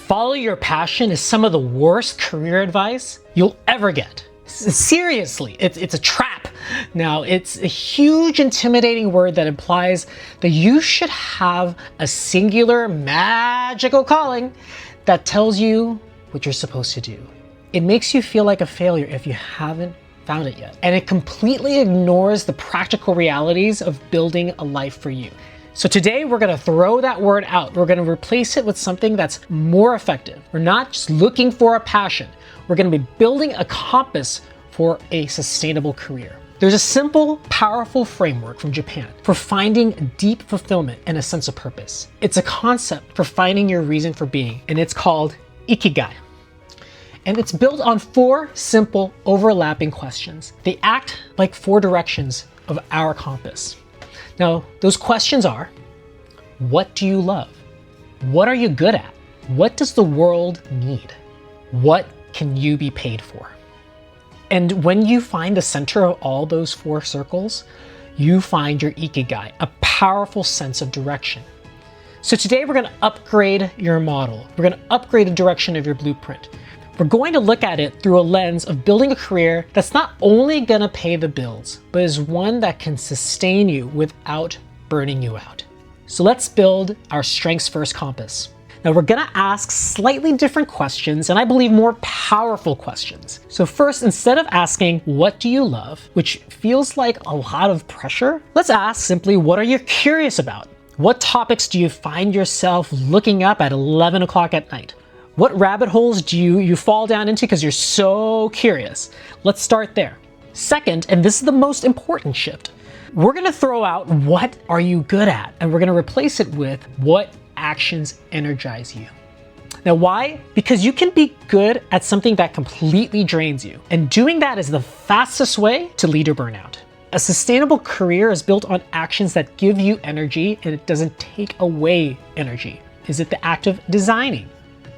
follow your passion is some of the worst career advice you'll ever get. Seriously, it's a trap. Now, it's a huge, intimidating word that implies that you should have a singular, magical calling that tells you what you're supposed to do. It makes you feel like a failure if you haven't found it yet. And it completely ignores the practical realities of building a life for you. So today we're gonna throw that word out. We're gonna replace it with something that's more effective. We're not just looking for a passion. We're gonna be building a compass for a sustainable career. There's a simple, powerful framework from Japan for finding deep fulfillment and a sense of purpose. It's a concept for finding your reason for being, and it's called Ikigai. And it's built on 4 simple, overlapping questions. They act like 4 directions of our compass. Now, those questions are, what do you love? What are you good at? What does the world need? What can you be paid for? And when you find the center of all those 4 circles, you find your Ikigai, a powerful sense of direction. So today we're gonna upgrade your model. We're gonna upgrade the direction of your blueprint. We're going to look at it through a lens of building a career that's not only gonna pay the bills, but is one that can sustain you without burning you out. So let's build our strengths first compass. Now we're gonna ask slightly different questions, and I believe more powerful questions. So first, instead of asking, what do you love, which feels like a lot of pressure, let's ask simply, what are you curious about? What topics do you find yourself looking up at 11 o'clock at night? What rabbit holes do you fall down into because you're so curious? Let's start there. Second, and this is the most important shift, we're gonna throw out what are you good at, and we're gonna replace it with what actions energize you. Now why? Because you can be good at something that completely drains you, and doing that is the fastest way to leader burnout. A sustainable career is built on actions that give you energy and it doesn't take away energy. Is it the act of designing,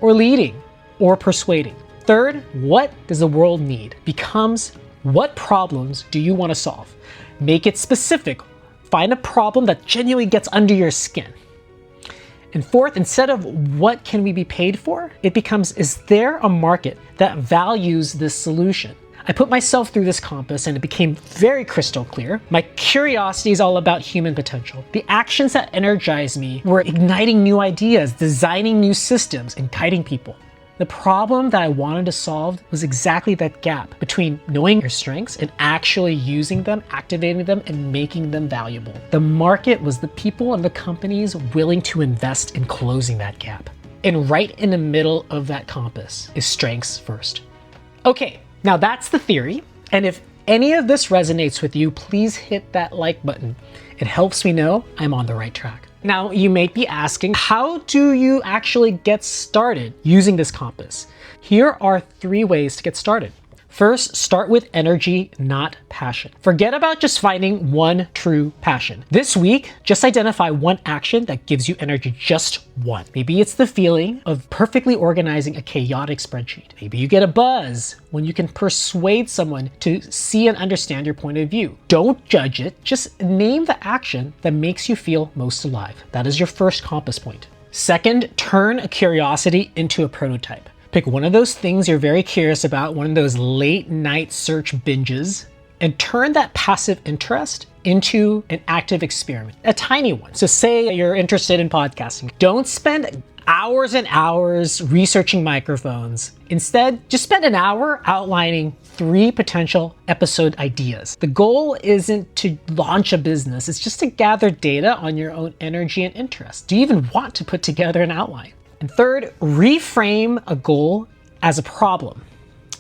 or leading, or persuading? Third, what does the world need becomes what problems do you want to solve? Make it specific. Find a problem that genuinely gets under your skin. And fourth, instead of what can we be paid for, it becomes, is there a market that values this solution? I put myself through this compass and it became very crystal clear. My curiosity is all about human potential. The actions that energize me were igniting new ideas, designing new systems, and guiding people. The problem that I wanted to solve was exactly that gap between knowing your strengths and actually using them, activating them, and making them valuable. The market was the people and the companies willing to invest in closing that gap. And right in the middle of that compass is strengths first. Okay. Now that's the theory, and if any of this resonates with you, please hit that like button. It helps me know I'm on the right track. Now you may be asking, how do you actually get started using this compass? Here are 3 ways to get started. First, start with energy, not passion. Forget about just finding one true passion. This week, just identify one action that gives you energy, just one. Maybe it's the feeling of perfectly organizing a chaotic spreadsheet. Maybe you get a buzz when you can persuade someone to see and understand your point of view. Don't judge it, just name the action that makes you feel most alive. That is your first compass point. Second, turn a curiosity into a prototype. Pick one of those things you're very curious about, one of those late night search binges, and turn that passive interest into an active experiment, a tiny one. So say you're interested in podcasting. Don't spend hours and hours researching microphones. Instead, just spend an hour outlining 3 potential episode ideas. The goal isn't to launch a business, it's just to gather data on your own energy and interest. Do you even want to put together an outline? And third, reframe a goal as a problem.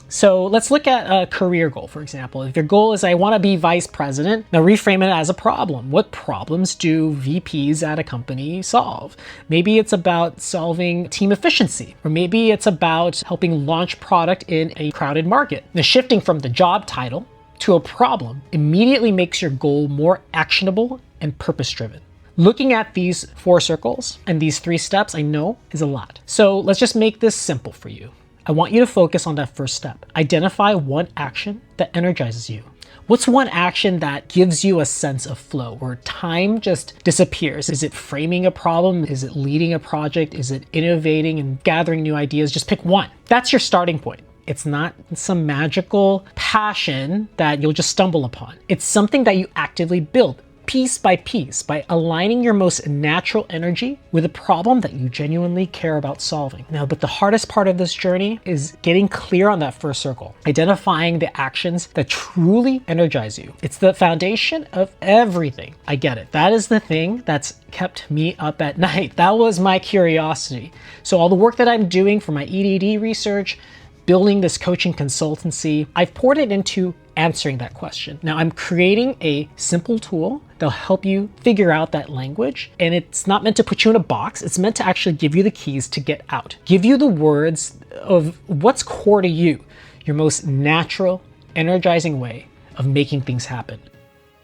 So let's look at a career goal, for example. If your goal is, I want to be vice president, now reframe it as a problem. What problems do VPs at a company solve? Maybe it's about solving team efficiency, or maybe it's about helping launch product in a crowded market. Now, shifting from the job title to a problem immediately makes your goal more actionable and purpose-driven. Looking at these 4 circles and these 3 steps, I know is a lot. So let's just make this simple for you. I want you to focus on that first step. Identify one action that energizes you. What's one action that gives you a sense of flow, where time just disappears? Is it framing a problem? Is it leading a project? Is it innovating and gathering new ideas? Just pick one. That's your starting point. It's not some magical passion that you'll just stumble upon. It's something that you actively build piece by piece by aligning your most natural energy with a problem that you genuinely care about solving. Now, but the hardest part of this journey is getting clear on that first circle, identifying the actions that truly energize you. It's the foundation of everything. I get it. That is the thing that's kept me up at night. That was my curiosity. So all the work that I'm doing for my EDD research, building this coaching consultancy, I've poured it into answering that question. Now I'm creating a simple tool that'll help you figure out that language. And it's not meant to put you in a box. It's meant to actually give you the keys to get out. Give you the words of what's core to you, your most natural, energizing way of making things happen.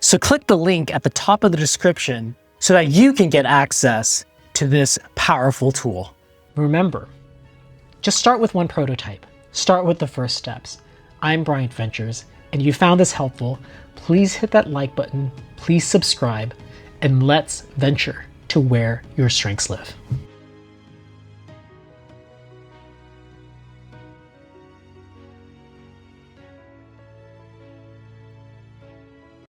So click the link at the top of the description so that you can get access to this powerful tool. Remember, just start with one prototype. Start with the first steps. I'm Bryant Ventures, and if you found this helpful, please hit that like button, please subscribe, and let's venture to where your strengths live.